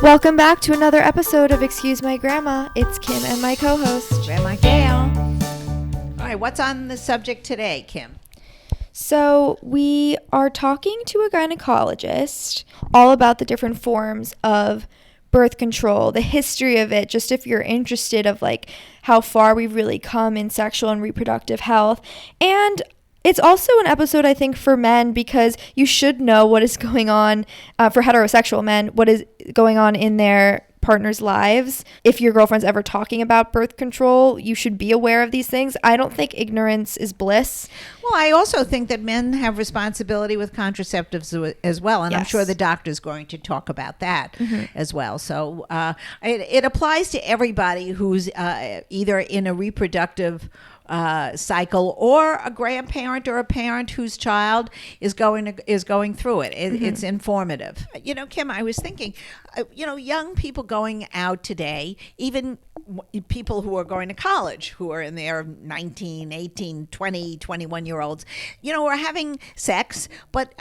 Welcome back to another episode of Excuse My Grandma. It's Kim and my co-host, Grandma Gail. All right, what's on the subject today, Kim? So we are talking to a gynecologist all about the different forms of birth control, the history of it, just if you're interested of like how far we've really come in sexual and reproductive health. And it's also an episode, I think, for men because you should know what is going on for heterosexual men, what is going on in their partners' lives. If your girlfriend's ever talking about birth control, you should be aware of these things. I don't think ignorance is bliss. Well, I also think that men have responsibility with contraceptives as well, and yes. I'm sure the doctor's going to talk about that as well. So it applies to everybody who's either in a reproductive cycle or a grandparent or a parent whose child is going through it. It's informative. You know, Kim, I was thinking, young people going out today, even people who are going to college, who are in their 19, 18, 20, 21-year-olds, are having sex, but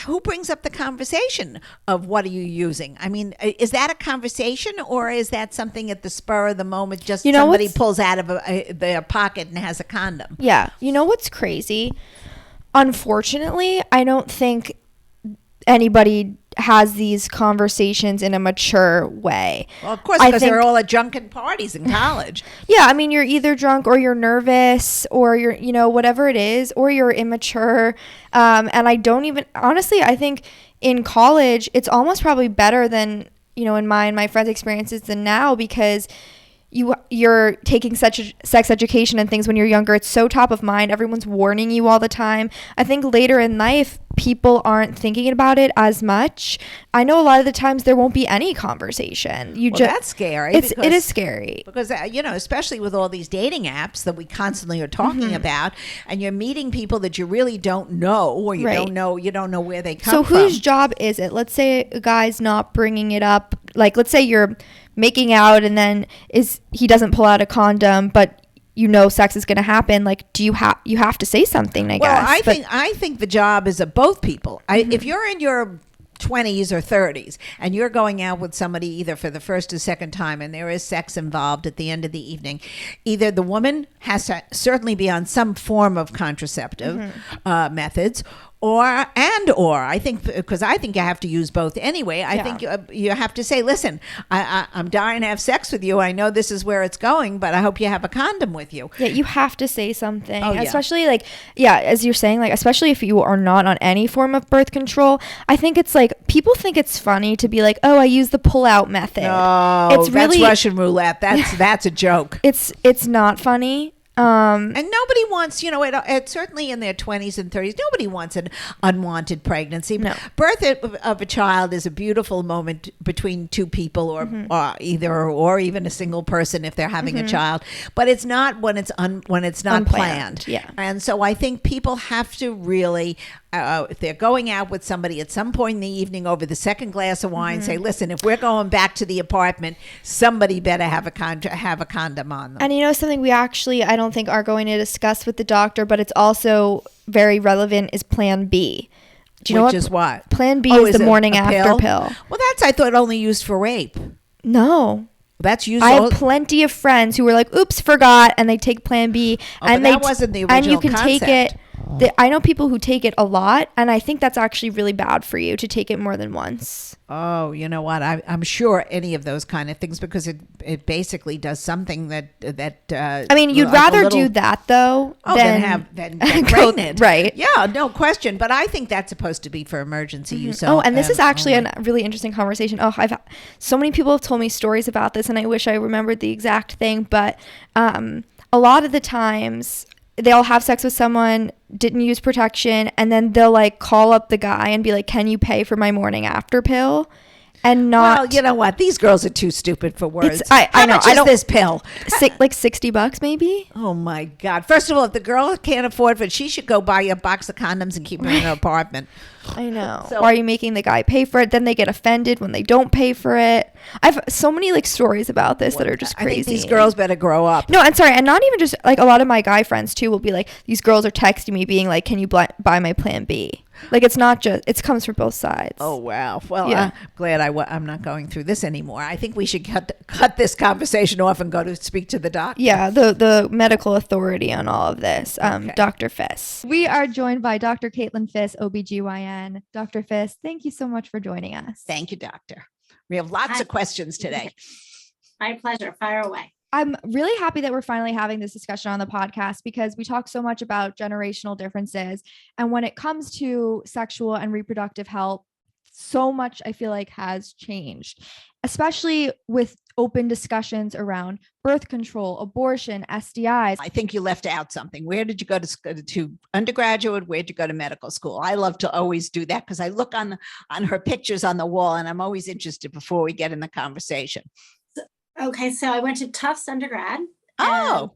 who brings up the conversation of what are you using? I mean, is that a conversation or is that something at the spur of the moment, just somebody pulls out of their pocket and has a condom? Yeah. You know what's crazy? Unfortunately, I don't think anybody has these conversations in a mature way. Well, of course, because they're all at drunken parties in college. Yeah, I mean, you're either drunk or you're nervous or you're, whatever it is, or you're immature. And I don't even, honestly, I think in college, it's almost probably better than, in my friends' experiences than now because you're taking sex education and things when you're younger. It's so top of mind. Everyone's warning you all the time. I think later in life, people aren't thinking about it as much. I know a lot of the times there won't be any conversation. That's scary. It is scary. Because, especially with all these dating apps that we constantly are talking about, and you're meeting people that you really don't know, or you don't know where they come from. So whose job is it? Let's say a guy's not bringing it up. Like, let's say you're making out and then he doesn't pull out a condom, but sex is going to happen. Like, you have to say something, I guess. Well, I think the job is of both people. If you're in your 20s or 30s and you're going out with somebody either for the first or second time and there is sex involved at the end of the evening, either the woman has to certainly be on some form of contraceptive methods, or I think, because I think you have to use both anyway. I think you have to say, listen, I'm dying to have sex with you. I know this is where it's going, but I hope you have a condom with you. Yeah, you have to say something. Especially as you're saying, especially if you are not on any form of birth control. I think it's people think it's funny to be like, oh, I use the pull-out method. No, that's Russian roulette. That's a joke. It's not funny. And nobody wants, certainly in their 20s and 30s, nobody wants an unwanted pregnancy. No. Birth of a child is a beautiful moment between two people or even a single person if they're having a child. But it's not when it's not planned. Yeah. And so I think people have to really, if they're going out with somebody at some point in the evening over the second glass of wine, say, listen, if we're going back to the apartment, somebody better have a condom on them. And something we actually, I don't think are going to discuss with the doctor, but it's also very relevant, is Plan B. Do you know what? Plan B is the morning after pill. Well, that's, I thought, only used for rape. No. That's used. I have plenty of friends who were like, oops, forgot, and they take Plan B. And that wasn't the original and you can concept. Take it. I know people who take it a lot, and I think that's actually really bad for you to take it more than once. Oh, you know what? I'm sure any of those kind of things, because it basically does something that I mean, you'd rather do that though than pregnant, right? Yeah, no question. But I think that's supposed to be for emergency use. And this is actually a really interesting conversation. So many people have told me stories about this, and I wish I remembered the exact thing. But a lot of the times, they'll have sex with someone, didn't use protection, and then they'll call up the guy and be like, can you pay for my morning after pill? And not. Well, you know what? These girls are too stupid for words. I know. How much is this pill? $60 maybe? Oh my God. First of all, if the girl can't afford it, she should go buy a box of condoms and keep them in her apartment. I know. So, why are you making the guy pay for it? Then they get offended when they don't pay for it. I've so many stories about this that are just crazy. I think these girls better grow up. No, and sorry, and not even just a lot of my guy friends too will be like, these girls are texting me being like, can you buy my Plan B? Like it's not just, it comes from both sides. Oh, wow. Well, Yeah. glad I'm not going through this anymore. I think we should cut this conversation off and go to speak to the doctor. Yeah, the medical authority on all of this, Okay. Dr. Fiss. We are joined by Dr. Caitlin Fiss, OBGYN. Dr. Fiss, thank you so much for joining us. Thank you, doctor. We have lots of questions today. My pleasure. Fire away. I'm really happy that we're finally having this discussion on the podcast because we talk so much about generational differences. And when it comes to sexual and reproductive health, so much I feel like has changed, especially with open discussions around birth control, abortion, STIs. I think you left out something. Where did you go to undergraduate? Where did you go to medical school? I love to always do that because I look on her pictures on the wall and I'm always interested before we get in the conversation. Okay, so I went to Tufts undergrad. Oh.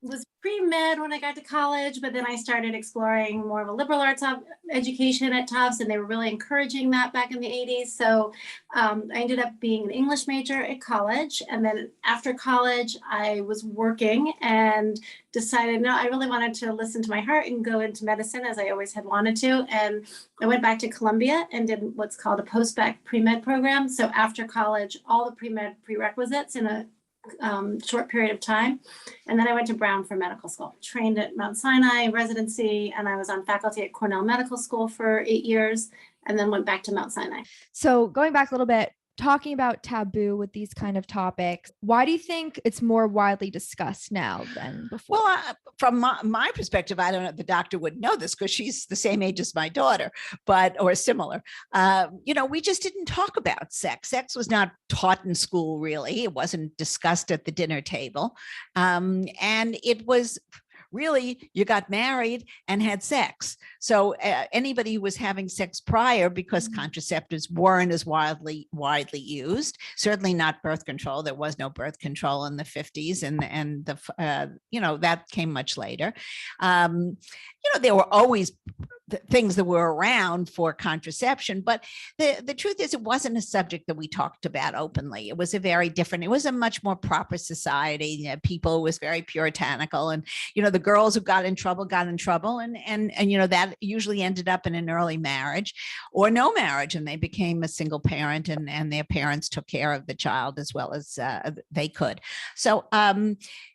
Was pre-med when I got to college, but then I started exploring more of a liberal arts education at Tufts, and they were really encouraging that back in the 80s. So I ended up being an English major at college. And then after college, I was working and decided, no, I really wanted to listen to my heart and go into medicine as I always had wanted to. And I went back to Columbia and did what's called a post-bac pre-med program. So after college, all the pre-med prerequisites in a short period of time. And then I went to Brown for medical school, trained at Mount Sinai residency, and I was on faculty at Cornell Medical School for 8 years, and then went back to Mount Sinai. So going back a little bit, talking about taboo with these kind of topics, why do you think it's more widely discussed now than before? Well, from my perspective, I don't know, the doctor would know this because she's the same age as my daughter, or similar. We just didn't talk about sex. Sex was not taught in school, really. It wasn't discussed at the dinner table. And it was really, you got married and had sex. So anybody who was having sex prior, because contraceptives weren't as widely used, certainly not birth control. There was no birth control in the 50s, and that came much later. There were always things that were around for contraception, but the truth is it wasn't a subject that we talked about openly. It was it was a much more proper society. People was very puritanical, and the girls who got in trouble, and that usually ended up in an early marriage or no marriage, and they became a single parent, and their parents took care of the child as well as they could. So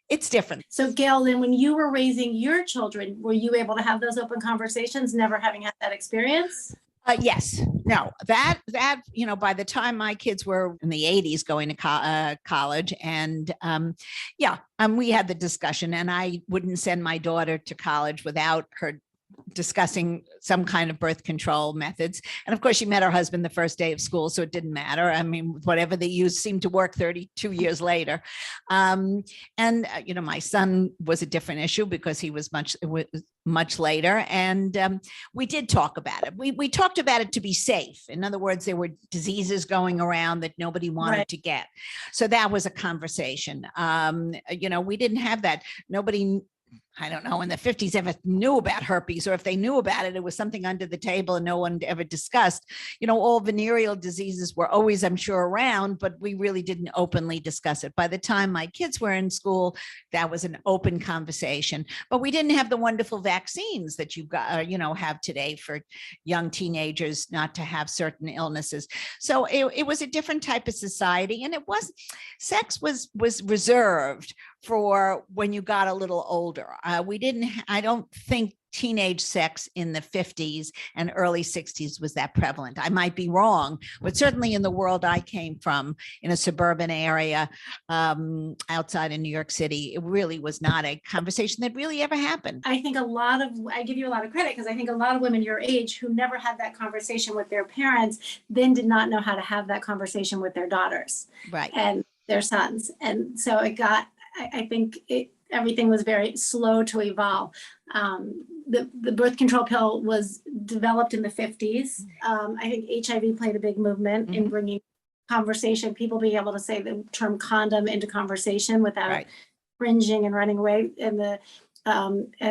it's different. So Gail, then when you were raising your children, were you able to have those open conversations, never having had that experience? Yes. No, that by the time my kids were in the 80s going to college, and we had the discussion, and I wouldn't send my daughter to college without her discussing some kind of birth control methods. And of course, she met her husband the first day of school, so it didn't matter. I mean, whatever they used seemed to work 32 years later. My son was a different issue because he was much later. And we did talk about it. We talked about it to be safe. In other words, there were diseases going around that nobody wanted to get. So that was a conversation. We didn't have that. Nobody, I don't know, in the 50s ever knew about herpes, or if they knew about it, it was something under the table and no one ever discussed. All venereal diseases were always, I'm sure, around, but we really didn't openly discuss it. By the time my kids were in school, that was an open conversation, but we didn't have the wonderful vaccines that you got, have today for young teenagers not to have certain illnesses. So it was a different type of society, and sex was reserved for when you got a little older. I don't think teenage sex in the 50s and early 60s was that prevalent. I might be wrong, but certainly in the world I came from, in a suburban area outside of New York City, it really was not a conversation that really ever happened. I think I give you a lot of credit, because I think a lot of women your age who never had that conversation with their parents then did not know how to have that conversation with their daughters and their sons. And so I think everything was very slow to evolve. The birth control pill was developed in the 50s. I think HIV played a big movement in bringing conversation, people being able to say the term condom into conversation without cringing and running away. And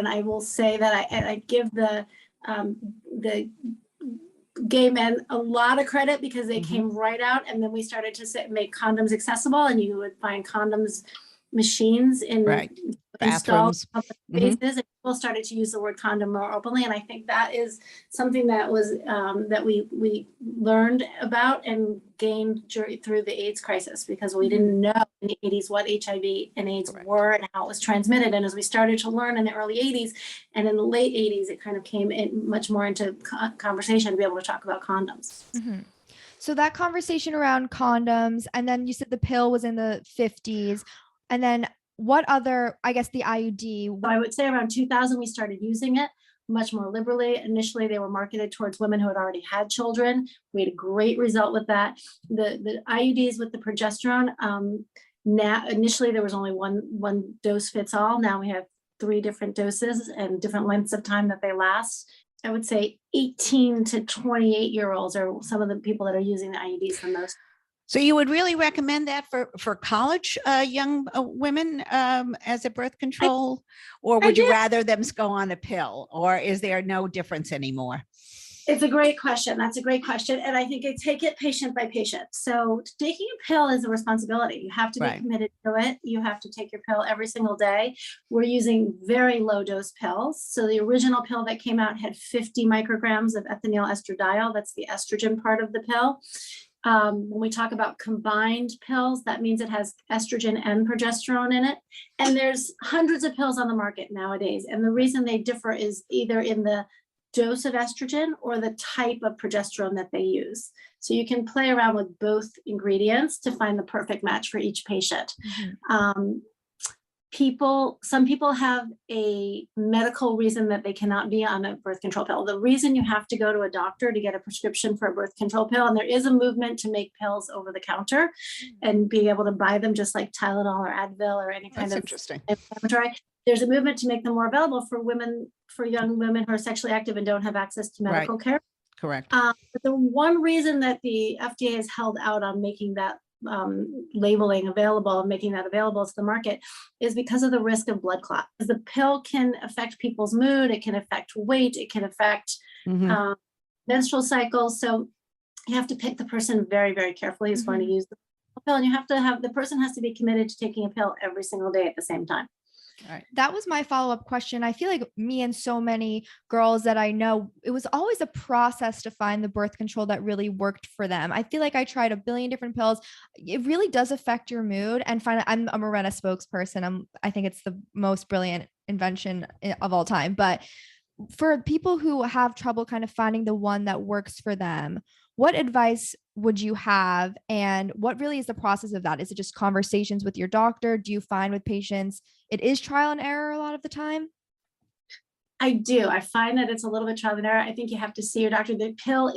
I will say that I give the gay men a lot of credit, because they came right out, and then we started to make condoms accessible, and you would find condoms machines in installed Bathrooms. public spaces, and people started to use the word condom more openly. And I think that is something that was that we learned about and gained through the AIDS crisis, because we didn't know in the 80s what HIV and AIDS were and how it was transmitted. And as we started to learn in the early 80s and in the late 80s, it kind of came in much more into conversation to be able to talk about condoms. So that conversation around condoms, and then you said the pill was in the 50s, and then what other, I guess the IUD? So I would say around 2000, we started using it much more liberally. Initially, they were marketed towards women who had already had children. We had a great result with that. The IUDs with the progesterone, now initially there was only one dose fits all. Now we have 3 different doses and different lengths of time that they last. I would say 18 to 28-year-olds are some of the people that are using the IUDs the most. So you would really recommend that for college young women as a birth control, or would you rather them go on a pill, or is there no difference anymore? It's a great question. That's a great question. And I think I take it patient by patient. So taking a pill is a responsibility. You have to be committed to it. You have to take your pill every single day. We're using very low dose pills. So the original pill that came out had 50 micrograms of ethinyl estradiol. That's the estrogen part of the pill. When we talk about combined pills, that means it has estrogen and progesterone in it. And there's hundreds of pills on the market nowadays. And the reason they differ is either in the dose of estrogen or the type of progesterone that they use. So you can play around with both ingredients to find the perfect match for each patient. Some people have a medical reason that they cannot be on a birth control pill. The reason you have to go to a doctor to get a prescription for a birth control pill, and there is a movement to make pills over the counter and be able to buy them just like Tylenol or Advil or any kind of inflammatory. There's a movement to make them more available for women, for young women who are sexually active and don't have access to medical care. Correct. But the one reason that the FDA has held out on making that labeling available and making that available to the market is because of the risk of blood clot. The pill can affect people's mood, it can affect weight, it can affect menstrual cycles. So you have to pick the person very, very carefully who's going to use the pill, and you have to have, the person has to be committed to taking a pill every single day at the same time. All right. That was my follow-up question. I feel like me and so many girls that I know, it was always a process to find the birth control that really worked for them. I feel like I tried a billion different pills. It really does affect your mood. And finally, I'm a Mirena spokesperson. I think it's the most brilliant invention of all time. But for people who have trouble kind of finding the one that works for them, what advice would you have? And what really is the process of that? Is it just conversations with your doctor? Do you find with patients it is trial and error a lot of the time? I do. I find that it's a little bit trial and error. I think you have to see your doctor. The pill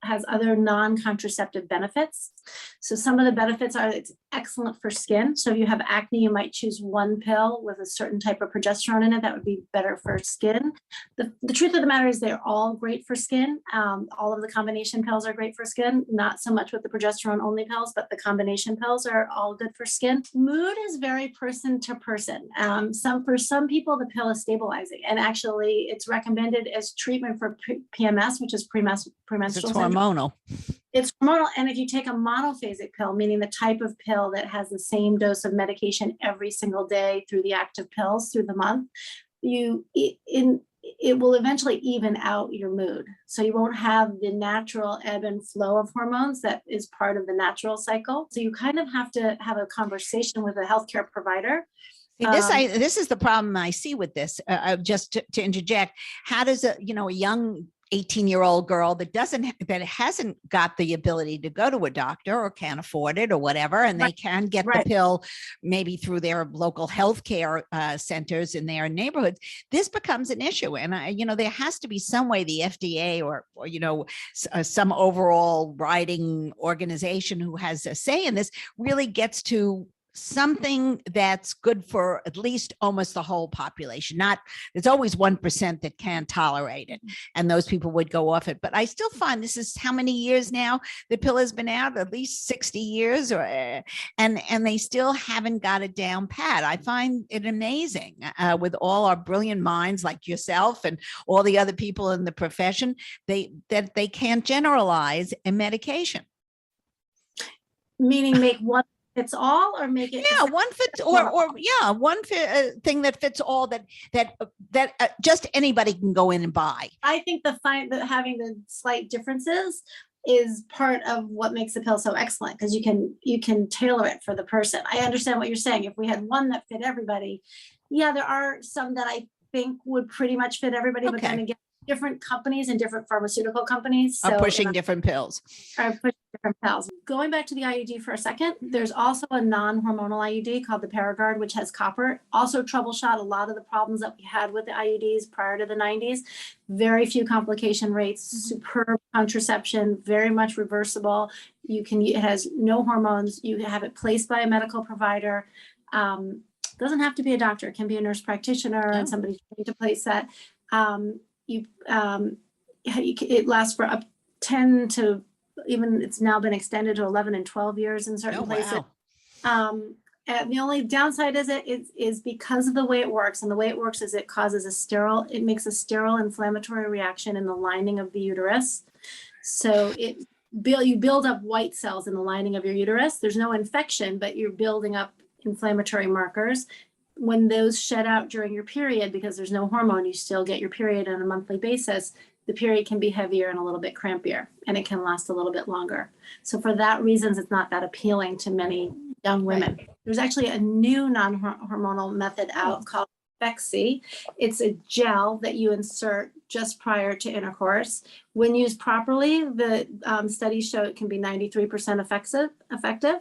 has other non-contraceptive benefits. So some of the benefits are it's excellent for skin. So if you have acne, you might choose one pill with a certain type of progesterone in it that would be better for skin. The truth of the matter is they're all great for skin. All of the combination pills are great for skin, not so much with the progesterone only pills, but the combination pills are all good for skin. Mood is very person to person. For some people, the pill is stabilizing, and actually it's recommended as treatment for PMS, which is premenstrual syndrome. It's hormonal. And if you take a monophasic pill, meaning the type of pill that has the same dose of medication every single day through the active pills through the month, it will eventually even out your mood. So you won't have the natural ebb and flow of hormones that is part of the natural cycle. So you kind of have to have a conversation with a healthcare provider. This is the problem I see with this. Just to interject, how does a young 18-year-old girl that hasn't got the ability to go to a doctor or can't afford it or whatever, and they can get the pill maybe through their local healthcare centers in their neighborhoods, this becomes an issue. And there has to be some way the FDA or some overall riding organization who has a say in this really gets to something that's good for at least almost the whole population. There's always 1% that can't tolerate it, and those people would go off it. But I still find this is how many years now the pill has been out, at least 60 years, and they still haven't got it down pat. I find it amazing with all our brilliant minds like yourself and all the other people in the profession, that they can't generalize a medication. Meaning make one fits all, or make it Yeah, one fits, or yeah, thing that fits all, that just anybody can go in and buy. I think that having the slight differences is part of what makes the pill so excellent, because you can tailor it for the person. I understand what you're saying. If we had one that fit everybody, yeah, there are some that I think would pretty much fit everybody, but then again, different companies and different pharmaceutical companies are pushing different pills. Going back to the IUD for a second, there's also a non-hormonal IUD called the Paragard, which has copper. Also troubleshot a lot of the problems that we had with the IUDs prior to the 90s. Very few complication rates, superb contraception, very much reversible. It has no hormones. You have it placed by a medical provider. Doesn't have to be a doctor. It can be a nurse practitioner and somebody trained to place that. It lasts for up 10 to even, it's now been extended to 11 and 12 years in certain places. Wow. And the only downside is because of the way it works. And the way it works is it makes a sterile inflammatory reaction in the lining of the uterus. So you build up white cells in the lining of your uterus. There's no infection, but you're building up inflammatory markers. When those shed out during your period, because there's no hormone, you still get your period on a monthly basis. The period can be heavier and a little bit crampier, and it can last a little bit longer. So for that reason, it's not that appealing to many young women. Right. There's actually a new non-hormonal method out called Phexxi. It's a gel that you insert just prior to intercourse. When used properly, the studies show it can be 93% effective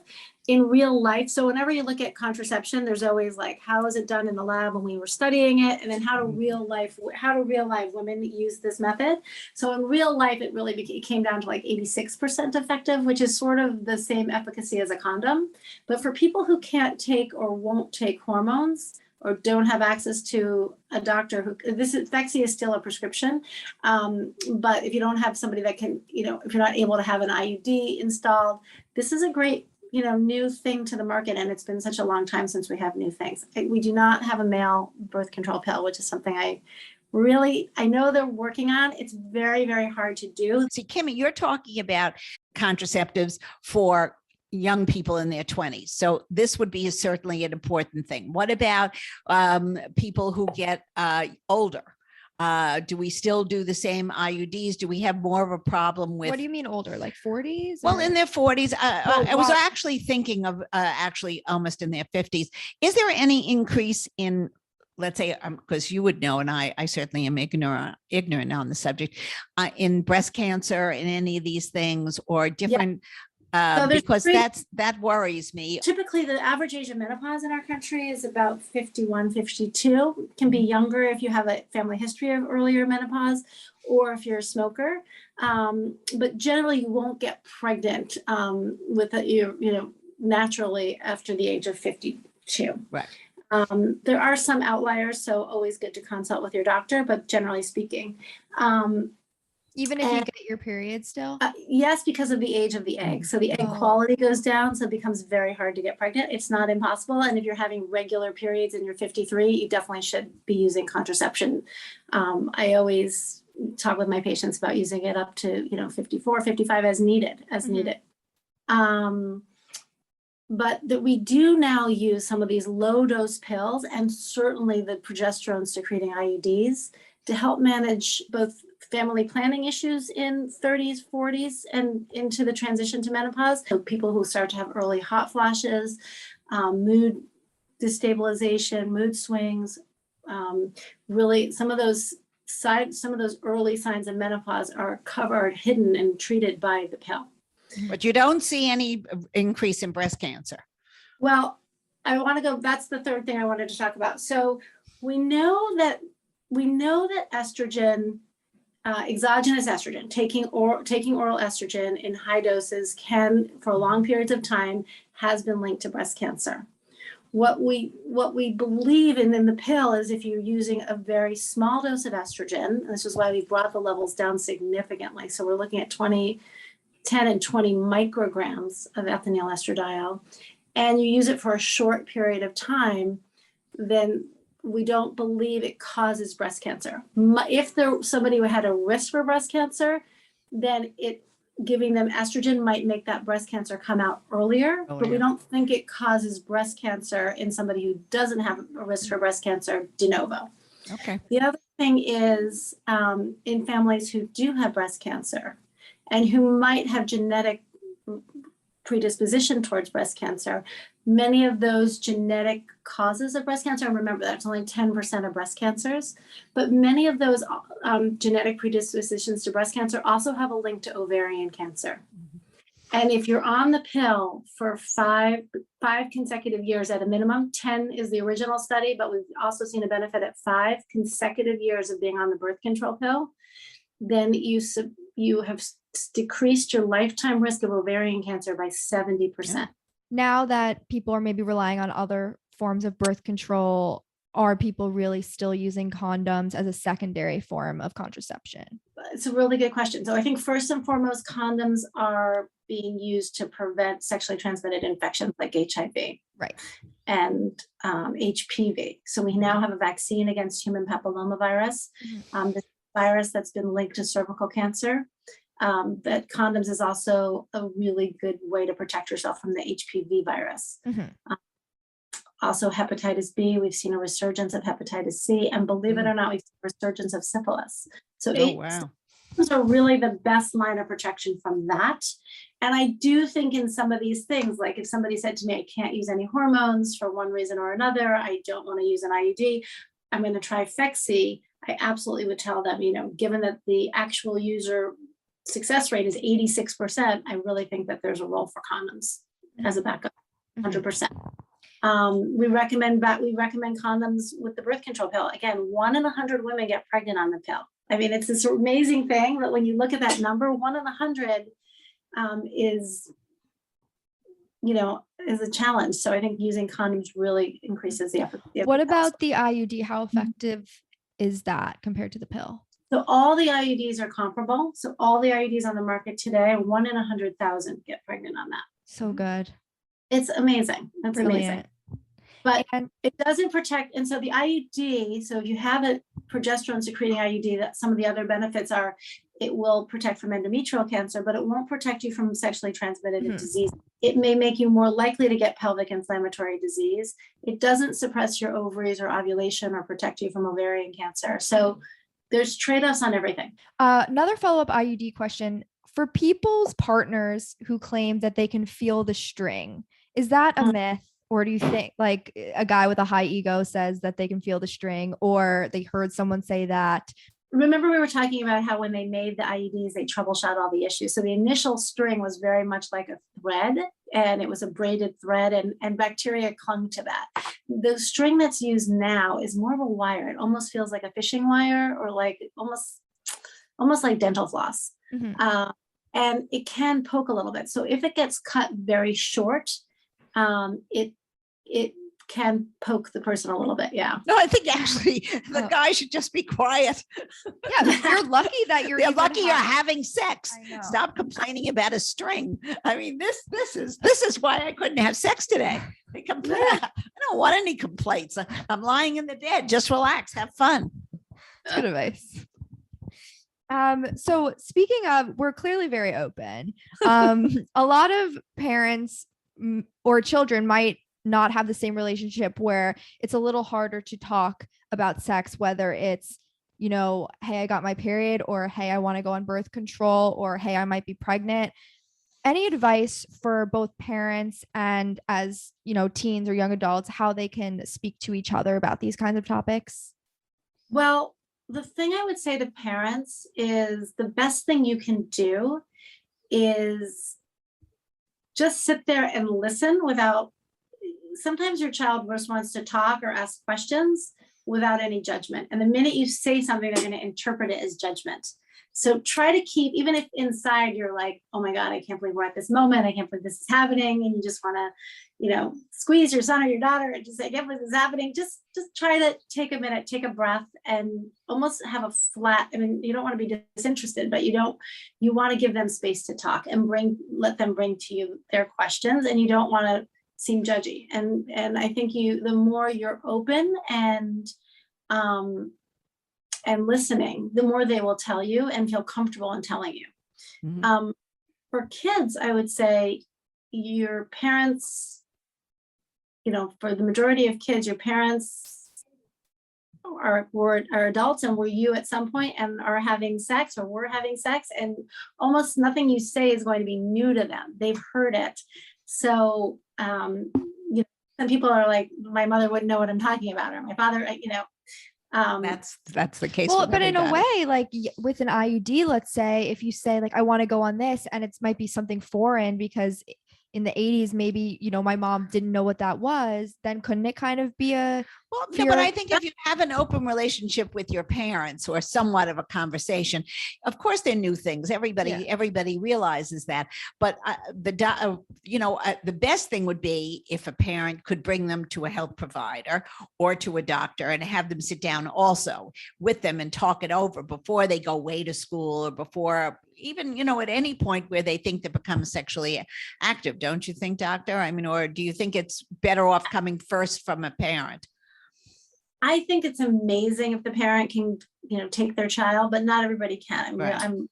in real life. So whenever you look at contraception, there's always like, how is it done in the lab when we were studying it? And then how do real life women use this method? So in real life, it came down to like 86% effective, which is sort of the same efficacy as a condom. But for people who can't take or won't take hormones, or don't have access to a doctor Phexxi is still a prescription. But if you don't have somebody that can, if you're not able to have an IUD installed, this is a great, new thing to the market. And it's been such a long time since we have new things. We do not have a male birth control pill, which is something I know they're working on. It's very, very hard to do. See, Kimmy, you're talking about contraceptives for young people in their 20s. So this would be certainly an important thing. What about people who get older? Do we still do the same IUDs? Do we have more of a problem with? What do you mean older, like 40s? Well, in their 40s. I was actually thinking of almost in their 50s. Is there any increase in, let's say, because you would know, and I certainly am ignorant on the subject, in breast cancer and any of these things, or different? Because that worries me. Typically, the average age of menopause in our country is about 51, 52. It can be younger if you have a family history of earlier menopause, or if you're a smoker. But generally, you won't get pregnant naturally after the age of 52. Right. There are some outliers, so always good to consult with your doctor. But generally speaking, even if you get your period still? Yes, because of the age of the egg. So the egg quality goes down, so it becomes very hard to get pregnant. It's not impossible. And if you're having regular periods and you're 53, you definitely should be using contraception. I always talk with my patients about using it up to 54, 55 as needed. But that we do now use some of these low dose pills, and certainly the progesterone secreting IUDs, to help manage both family planning issues in 30s, 40s, and into the transition to menopause. So people who start to have early hot flashes, mood destabilization, mood swings, really some of those early signs of menopause are hidden and treated by the pill. But you don't see any increase in breast cancer. Well, that's the third thing I wanted to talk about. So we know that estrogen, exogenous estrogen, taking oral estrogen in high doses can, for long periods of time, has been linked to breast cancer. What we believe in the pill is, if you're using a very small dose of estrogen, this is why we brought the levels down significantly. So we're looking at 10 and 20 micrograms of ethinyl estradiol, and you use it for a short period of time, then we don't believe it causes breast cancer. If somebody had a risk for breast cancer, then giving them estrogen might make that breast cancer come out earlier, but we don't think it causes breast cancer in somebody who doesn't have a risk for breast cancer de novo. Okay. The other thing is in families who do have breast cancer and who might have genetic predisposition towards breast cancer, many of those genetic causes of breast cancer, and remember that's only 10% of breast cancers, but many of those genetic predispositions to breast cancer also have a link to ovarian cancer. And if you're on the pill for five consecutive years at a minimum, 10 is the original study, but we've also seen a benefit at 5 consecutive years of being on the birth control pill, then you have decreased your lifetime risk of ovarian cancer by 70%. Now that people are maybe relying on other forms of birth control, are people really still using condoms as a secondary form of contraception? It's a really good question. So I think first and foremost, condoms are being used to prevent sexually transmitted infections like HIV. Right. And HPV. So we now have a vaccine against human papillomavirus, this virus that's been linked to cervical cancer. That condoms is also a really good way to protect yourself from the HPV virus. Also hepatitis B, we've seen a resurgence of hepatitis C, and believe it or not, we've seen a resurgence of syphilis. So those are really the best line of protection from that. And I do think in some of these things, like if somebody said to me, I can't use any hormones for one reason or another, I don't want to use an IUD, I'm going to try Phexxi, I absolutely would tell them, given that the actual user success rate is 86%, I really think that there's a role for condoms as a backup, 100%. We recommend condoms with the birth control pill. Again, 1 in 100 women get pregnant on the pill. I mean, it's this amazing thing that when you look at that number, 1 in 100 is a challenge. So I think using condoms really increases the efficacy. What about the IUD? How effective is that compared to the pill? So all the IUDs are comparable. So all the IUDs on the market today, 1 in 100,000 get pregnant on that. So good. It's amazing. That's Brilliant. amazing. But it doesn't protect. And so the IUD, so if you have a progesterone secreting IUD, that some of the other benefits are it will protect from endometrial cancer, but it won't protect you from sexually transmitted disease. It may make you more likely to get pelvic inflammatory disease. It doesn't suppress your ovaries or ovulation or protect you from ovarian cancer. So there's trade-offs on everything. Another follow-up IUD question. For people's partners who claim that they can feel the string, is that a myth? Or do you think like a guy with a high ego says that they can feel the string, or they heard someone say that? Remember we were talking about how when they made the IUDs, they troubleshot all the issues. So the initial string was very much like a thread, and it was a braided thread, and bacteria clung to that. The string that's used now is more of a wire. It almost feels like a fishing wire, or like almost like dental floss. And it can poke a little bit. So if it gets cut very short, it can poke the person a little bit. Yeah. No, I think actually the guy should just be quiet. Yeah, you're lucky that you're having sex. Stop complaining about a string. I mean, this is why I couldn't have sex today. I don't want any complaints. I'm lying in the bed. Just relax, have fun. That's good advice. So speaking of, we're clearly very open. A lot of parents or children might not have the same relationship where it's a little harder to talk about sex, whether it's, hey, I got my period, or hey, I want to go on birth control, or hey, I might be pregnant. Any advice for both parents and as, teens or young adults, how they can speak to each other about these kinds of topics? Well, the thing I would say to parents is the best thing you can do is just sit there and listen sometimes your child just wants to talk or ask questions without any judgment. And the minute you say something, they're going to interpret it as judgment. So try to keep, even if inside you're like, oh my God, I can't believe we're at this moment. I can't believe this is happening. And you just want to, squeeze your son or your daughter and just say, I can't believe this is happening. Just try to take a minute, take a breath, and almost have a flat, you don't want to be disinterested, but you want to give them space to talk and let them bring to you their questions, and you don't want to seem judgy. And I think the more you're open and listening, the more they will tell you and feel comfortable in telling you. For kids, I would say your parents, for the majority of kids, your parents are adults and were you at some point and are having sex or were having sex, and almost nothing you say is going to be new to them. They've heard it. So, some people are like, my mother wouldn't know what I'm talking about, or my father, that's the case. Well, but in a way, like with an IUD, let's say, if you say like, I want to go on this, and it might be something foreign because in the 80s, maybe, my mom didn't know what that was, then couldn't it kind of be a... Well, no, but I think if you have an open relationship with your parents or somewhat of a conversation, of course, they're new things. Everybody realizes that. But the best thing would be if a parent could bring them to a health provider or to a doctor and have them sit down also with them and talk it over before they go away to school or before even, at any point where they think they become sexually active. Don't you think, doctor? I mean, or do you think it's better off coming first from a parent? I think it's amazing if the parent can, take their child, but not everybody can. I'm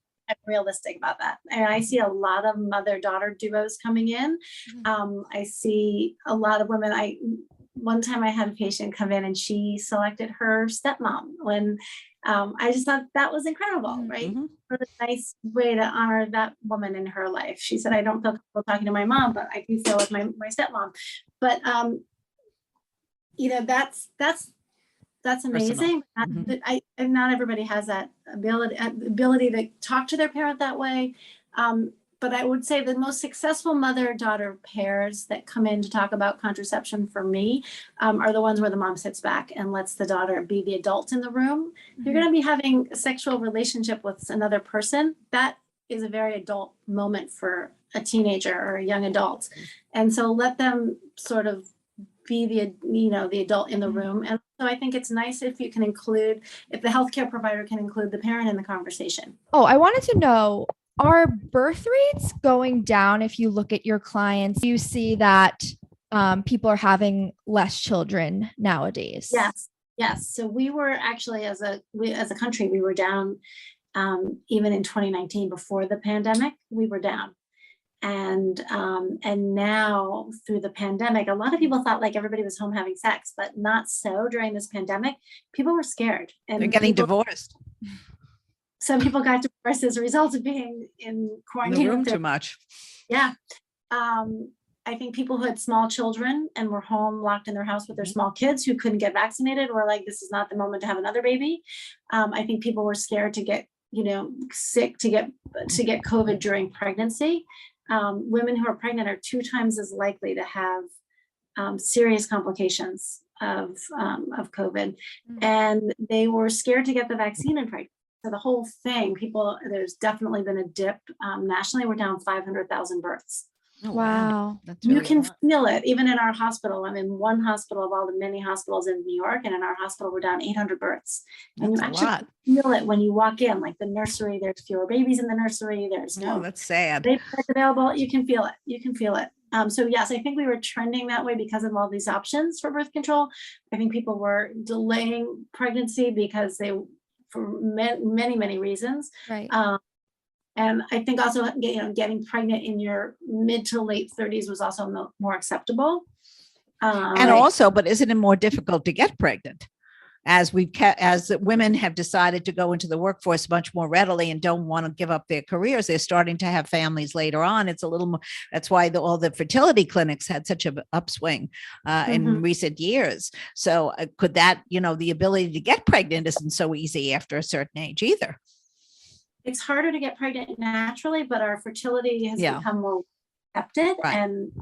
realistic about that. And I see a lot of mother-daughter duos coming in. I see a lot of women. One time I had a patient come in and she selected her stepmom when I just thought that was incredible, right? What a nice way to honor that woman in her life. She said, I don't feel comfortable talking to my mom, but I do so with my stepmom. But that's amazing. Not everybody has that ability to talk to their parent that way. But I would say the most successful mother-daughter pairs that come in to talk about contraception for me are the ones where the mom sits back and lets the daughter be the adult in the room. You're going to be having a sexual relationship with another person. That is a very adult moment for a teenager or a young adult. And so let them sort of be the adult in the room. And so I think it's nice if the healthcare provider can include the parent in the conversation. Oh, I wanted to know, are birth rates going down? If you look at your clients, you see that people are having less children nowadays. Yes. So we were actually, as a country, we were down even in 2019 before the pandemic, we were down. And now through the pandemic, a lot of people thought like everybody was home having sex, but not so during this pandemic. People were scared. And they're getting divorced. Some people got divorced as a result of being in quarantine. In the room too much. Yeah. I think people who had small children and were home locked in their house with their small kids who couldn't get vaccinated were like, this is not the moment to have another baby. I think people were scared to get, sick, to get COVID during pregnancy. Women who are pregnant are 2 times as likely to have serious complications of COVID. And they were scared to get the vaccine in pregnancy. So the whole thing, there's definitely been a dip. Nationally, we're down 500,000 births. Oh, wow. You can feel it even in our hospital. I'm in one hospital of all the many hospitals in New York, and in our hospital we're down 800 births. And you actually feel it when you walk in, like the nursery, there's fewer babies in the nursery. There's that's sad. Babies available. You can feel it. So yes, I think we were trending that way because of all these options for birth control. I think people were delaying pregnancy because for many, many reasons. Right. And I think also, getting pregnant in your mid to late 30s was also more acceptable. But isn't it more difficult to get pregnant? As women have decided to go into the workforce much more readily and don't want to give up their careers, they're starting to have families later on. It's a little more, that's why all the fertility clinics had such an upswing in recent years. So could that, the ability to get pregnant isn't so easy after a certain age either. It's harder to get pregnant naturally, but our fertility has become more accepted and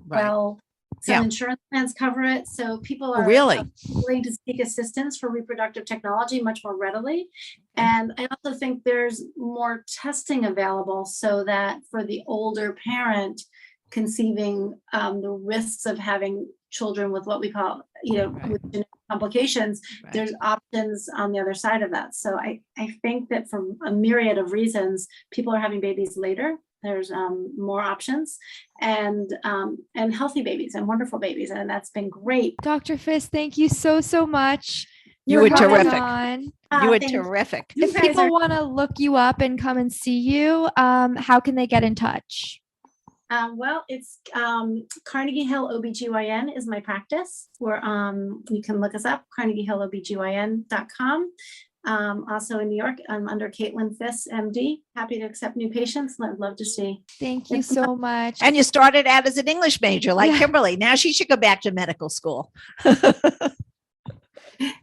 some insurance plans cover it. So people are willing to seek assistance for reproductive technology much more readily. And I also think there's more testing available so that for the older parent conceiving, the risks of having children with what we call, with genetic complications, there's options on the other side of that. So I think that for a myriad of reasons, people are having babies later. There's more options and healthy babies and wonderful babies. And that's been great. Dr. Fiss, thank you so much. You were terrific. You were Thanks. terrific. If people want to look you up and come and see you, how can they get in touch? Well, it's Carnegie Hill OBGYN is my practice. Where you can look us up, carnegiehillobgyn.com. Also in New York, I'm under Caitlin Fiss, MD. Happy to accept new patients, and I'd love to see. Thank you so much. And you started out as an English major like Kimberly. Now she should go back to medical school.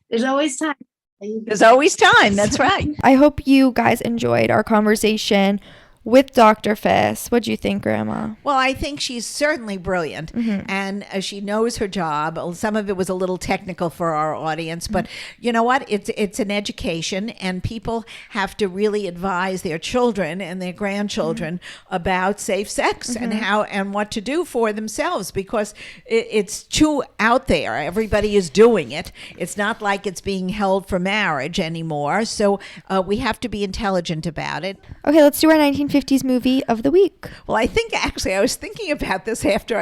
There's always time. There's always time. That's right. I hope you guys enjoyed our conversation with Dr. Fiss. What do you think, Grandma? Well, I think she's certainly brilliant, and she knows her job. Some of it was a little technical for our audience, but you know what? It's an education, and people have to really advise their children and their grandchildren about safe sex and how and what to do for themselves, because it's too out there. Everybody is doing it. It's not like it's being held for marriage anymore. So we have to be intelligent about it. Okay, let's do our 1950s movie of the week. Well, I think actually I was thinking about this after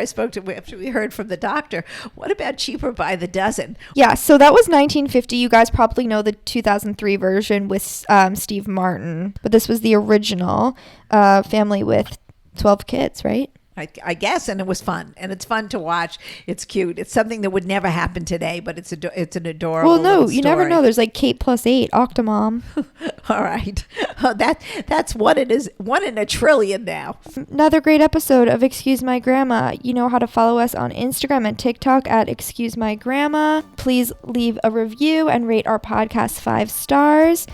we heard from the doctor. What about Cheaper by the Dozen? Yeah, so that was 1950. You guys probably know the 2003 version with Steve Martin, but this was the original family with 12 kids, right? I guess, and it was fun, and it's fun to watch. It's cute. It's something that would never happen today, but it's an adorable. Well, no, little you never know. There's like Kate plus 8, Octomom. All right, that's what it is. 1 in a trillion now. Another great episode of Excuse My Grandma. You know how to follow us on Instagram and TikTok at Excuse My Grandma. Please leave a review and rate our podcast 5 stars.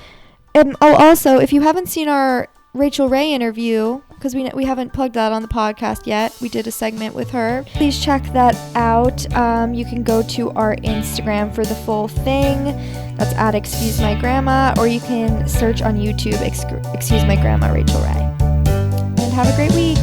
Also, if you haven't seen our Rachel Ray interview, because we haven't plugged that on the podcast yet. We did a segment with her. Please check that out. You can go to our Instagram for the full thing. That's at Excuse My Grandma, or you can search on YouTube Excuse My Grandma Rachel Ray. And have a great week.